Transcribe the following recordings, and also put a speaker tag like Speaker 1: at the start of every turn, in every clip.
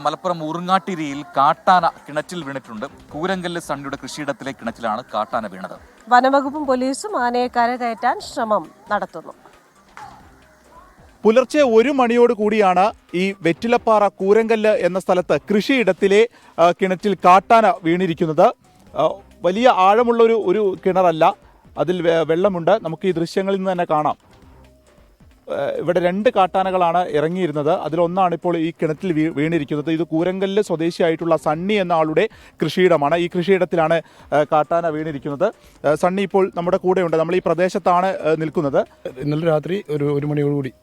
Speaker 1: മലപ്പുറം ഊർങ്ങാട്ടിരിയിൽ കാട്ടാന കിണറ്റിൽ വീണിട്ടുണ്ട്. കൂരങ്കല്ല് സണ്ണിയുടെ കൃഷിയിടത്തിലെ കിണറ്റിലാണ് കാട്ടാന വീണത്.
Speaker 2: വനവകുപ്പും പോലീസും ആനയെ കരകയറ്റാൻ ശ്രമം നടത്തുന്നു.
Speaker 3: പുലർച്ചെ 1 മണിയോട് കൂടിയാണ് ഈ വെറ്റിലപ്പാറ കൂരങ്കല്ല് എന്ന സ്ഥലത്ത് കൃഷിയിടത്തിലെ കിണറ്റിൽ കാട്ടാന വീണിരിക്കുന്നത്. വലിയ ആഴമുള്ള ഒരു കിണറല്ല, അതിൽ വെള്ളമുണ്ട്. നമുക്ക് ഈ ദൃശ്യങ്ങളിൽ നിന്ന് തന്നെ കാണാം. ഇവിടെ 2 കാട്ടാനകളാണ് ഇറങ്ങിയിരുന്നത്. അതിലൊന്നാണ് ഇപ്പോൾ ഈ കിണറ്റിൽ വീണിരിക്കുന്നത്. ഇത് കൂരങ്കല്ല് സ്വദേശിയായിട്ടുള്ള സണ്ണി എന്ന ആളുടെ കൃഷിയിടമാണ്. ഈ കൃഷിയിടത്തിലാണ് കാട്ടാന വീണിരിക്കുന്നത്. സണ്ണി ഇപ്പോൾ നമ്മുടെ കൂടെയുണ്ട്. നമ്മൾ ഈ പ്രദേശത്താണ് നിൽക്കുന്നത്.
Speaker 4: ഇന്നലെ രാത്രി ഒരു 1 മണിയോടുകൂടി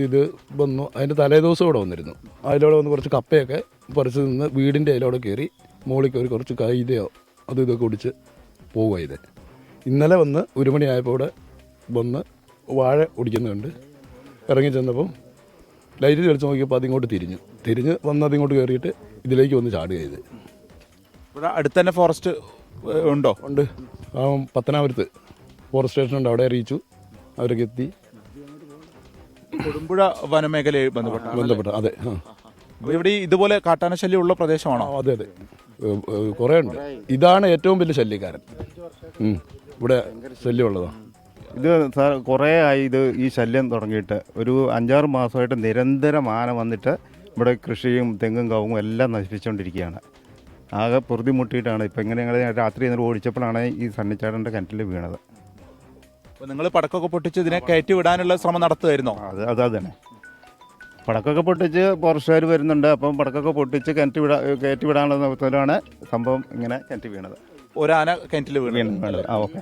Speaker 4: ഇത് വന്നു. അതിൻ്റെ തലേദിവസം ഇവിടെ വന്നിരുന്നു. അതിലൂടെ വന്ന് കുറച്ച് കപ്പയൊക്കെ പറിച്ച് നിന്ന് വീടിൻ്റെ അതിലൂടെ കയറി മുകളിൽ കയറി കുറച്ച് കൈതയോ അതും ഇതൊക്കെ കുടിച്ച് പോവുക. ഇത് ഇന്നലെ വന്ന് 1 മണിയായപ്പോൾ ഇവിടെ വന്ന് വാഴ ഒടിക്കുന്നുണ്ട്. ഇറങ്ങി ചെന്നപ്പം ലൈറ്റ് തെളിച്ച് നോക്കിയപ്പോൾ അതിങ്ങോട്ട് തിരിഞ്ഞ് വന്ന് അതിങ്ങോട്ട് കയറിയിട്ട് ഇതിലേക്ക് വന്ന് ചാടുക. ഇത്
Speaker 3: ഇവിടെ അടുത്ത് തന്നെ ഫോറസ്റ്റ് ഉണ്ടോ?
Speaker 4: ഉണ്ട്. പത്തനാപുരത്ത് ഫോറസ്റ്റ് സ്റ്റേഷനുണ്ട്. അവിടെ അറിയിച്ചു. അവരൊക്കെ എത്തി.
Speaker 3: കൊടുമ്പുഴ വനമേഖലയെ ബന്ധപ്പെട്ട
Speaker 4: അതെ.
Speaker 3: ഇവിടെ ഇതുപോലെ കാട്ടാന ശല്യമുള്ള പ്രദേശമാണോ?
Speaker 4: അതെ. കുറേ ഉണ്ട്. ഇതാണ് ഏറ്റവും വലിയ ശല്യക്കാരൻ. ഇവിടെ ശല്യമുള്ളതാണ്.
Speaker 5: ഇത് കുറേ ആയി ഈ ശല്യം തുടങ്ങിയിട്ട്. ഒരു 5-6 മാസമായിട്ട് നിരന്തരം ആന വന്നിട്ട് ഇവിടെ കൃഷിയും തെങ്ങും കവുങ്ങും എല്ലാം നശിപ്പിച്ചുകൊണ്ടിരിക്കുകയാണ്. ആകെ പൊറുതിമുട്ടിയിട്ടാണ് ഇപ്പം ഇങ്ങനെ ഞങ്ങൾ രാത്രി ഇന്നലെ ഓടിച്ചപ്പോഴാണ് ഈ സണ്ണിച്ചാടൻ്റെ കിണറ്റിൽ വീണത്.
Speaker 3: നിങ്ങൾ പടക്കമൊക്കെ പൊട്ടിച്ച് ഇതിനെ കയറ്റി വിടാനുള്ള ശ്രമം നടത്തുമായിരുന്നോ?
Speaker 5: അത് തന്നെ. പടക്കമൊക്കെ പൊട്ടിച്ച് ഫോറസ്റ്റുകാർ വരുന്നുണ്ട്. അപ്പം പടക്കമൊക്കെ പൊട്ടിച്ച് കയറ്റി വിടാനുള്ള അവസരമാണ് സംഭവം ഇങ്ങനെ കിണറ്റി വീണത്.
Speaker 3: ഒരാന കിണറ്റിൽ വീണത്.
Speaker 5: ഓക്കെ.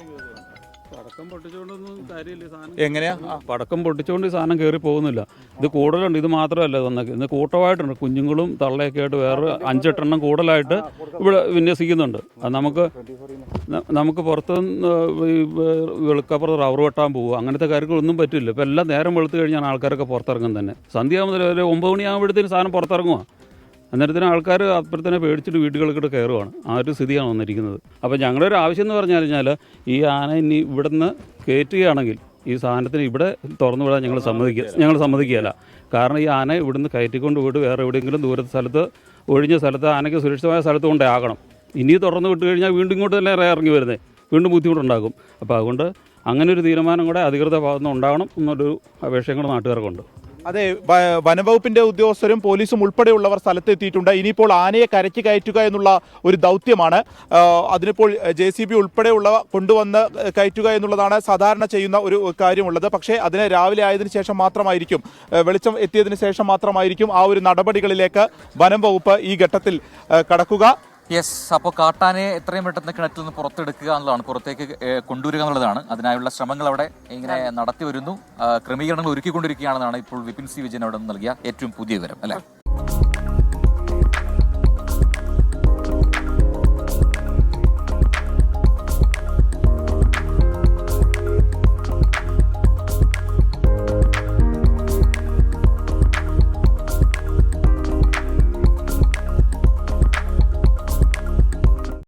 Speaker 3: എങ്ങനെയാ?
Speaker 6: പടക്കം പൊട്ടിച്ചുകൊണ്ട് ഈ സാധനം കയറി പോകുന്നില്ല. ഇത് കൂടുതലുണ്ട്. ഇത് മാത്രമല്ല തന്നേക്ക്, ഇത് കൂട്ടമായിട്ടുണ്ട്. കുഞ്ഞുങ്ങളും തള്ളയൊക്കെ ആയിട്ട് വേറെ 5-8 എണ്ണം കൂടുതലായിട്ട് ഇവിടെ വിന്യസിക്കുന്നുണ്ട്. അത് നമുക്ക് പുറത്ത് വെളുക്കപ്പുറത്ത് റബ്ബർ വെട്ടാൻ പോകുക, അങ്ങനത്തെ കാര്യങ്ങളൊന്നും പറ്റില്ല. ഇപ്പം എല്ലാം നേരം വെളുത്ത് കഴിഞ്ഞാൽ ആൾക്കാരൊക്കെ പുറത്തിറങ്ങും തന്നെ. സന്ധ്യ മുതൽ ഒരു 9 മണിയാകുമ്പോഴത്തേന് സാധനം പുറത്തിറങ്ങുക. അന്നേരത്തിന് ആൾക്കാർ അപ്പുറത്തന്നെ പേടിച്ചിട്ട് വീടുകളിൽ കയറുവാണ്. ആ ഒരു സ്ഥിതിയാണ് വന്നിരിക്കുന്നത്. അപ്പോൾ ഞങ്ങളുടെ ഒരു ആവശ്യം എന്ന് പറഞ്ഞു കഴിഞ്ഞാൽ ഈ ആന ഇനി ഇവിടെ നിന്ന് കയറ്റുകയാണെങ്കിൽ ഈ സാധനത്തിന് ഇവിടെ തുറന്നു വിടാൻ ഞങ്ങൾ സമ്മതിക്കുകയില്ല. കാരണം ഈ ആന ഇവിടുന്ന് കയറ്റിക്കൊണ്ട് പോയിട്ട് വേറെ എവിടെയെങ്കിലും ദൂരത്തെ സ്ഥലത്ത്, ഒഴിഞ്ഞ സ്ഥലത്ത്, ആനയ്ക്ക് സുരക്ഷിതമായ സ്ഥലത്ത് കൊണ്ടേ ആകണം. ഇനി തുറന്നു വിട്ട് കഴിഞ്ഞാൽ വീണ്ടും ഇങ്ങോട്ട് തന്നെ ഇറങ്ങി വരുന്നത്, വീണ്ടും ബുദ്ധിമുട്ടുണ്ടാകും. അപ്പോൾ അതുകൊണ്ട് അങ്ങനെ ഒരു തീരുമാനം കൂടെ അധികൃത ഭാഗത്തുനിന്ന് ഉണ്ടാവണം എന്നൊരു അപേക്ഷയും കൂടെ നാട്ടുകാർക്കുണ്ട്.
Speaker 3: അതെ, വനവകുപ്പിന്റെ ഉദ്യോഗസ്ഥരും പോലീസും ഉൾപ്പെടെയുള്ളവർ സ്ഥലത്തെത്തിയിട്ടുണ്ട്. ഇനിയിപ്പോൾ ആനയെ കരയ്ക്ക് കയറ്റുക എന്നുള്ള ഒരു ദൗത്യമാണ്. അതിനിപ്പോൾ JCB ഉൾപ്പെടെയുള്ളവ കൊണ്ടുവന്ന് കയറ്റുക എന്നുള്ളതാണ് സാധാരണ ചെയ്യുന്ന ഒരു കാര്യമുള്ളത്. പക്ഷേ അതിന് രാവിലെ ആയതിനു ശേഷം മാത്രമായിരിക്കും, വെളിച്ചം എത്തിയതിനു ശേഷം മാത്രമായിരിക്കും ആ ഒരു നടപടികളിലേക്ക് വനം വകുപ്പ് ഈ ഘട്ടത്തിൽ കടക്കുക.
Speaker 1: യെസ്, അപ്പോൾ കാട്ടാനയെ എത്രയും പെട്ടെന്ന് കിണറ്റിൽ നിന്ന് പുറത്തെടുക്കുക എന്നുള്ളതാണ്, പുറത്തേക്ക് കൊണ്ടുവരിക എന്നുള്ളതാണ്. അതിനായുള്ള ശ്രമങ്ങൾ അവിടെ ഇങ്ങനെ നടത്തി വരുന്നു. ക്രമീകരണങ്ങൾ ഒരുക്കിക്കൊണ്ടിരിക്കുകയാണെന്നാണ് ഇപ്പോൾ വിപിൻ സി വിജയൻ അവിടെ നൽകിയ ഏറ്റവും പുതിയ വിവരം, അല്ലേ?